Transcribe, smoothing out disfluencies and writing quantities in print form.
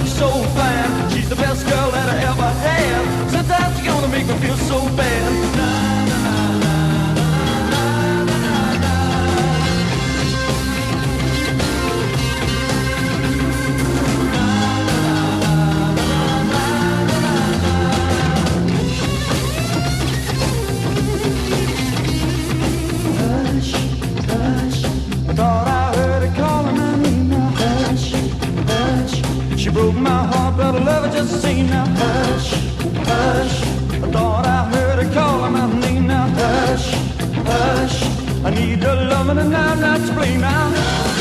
looks so fine. She's the best girl that I ever had. Sometimes you're gonna make me feel so bad. Na, na, na, na. I thought I heard her calling my name now. Hush, hush. She broke my heart, but I love her just the same now. Hush, hush. I thought I heard her calling my name now. Hush, hush. I need her loving and I'm not to blame now.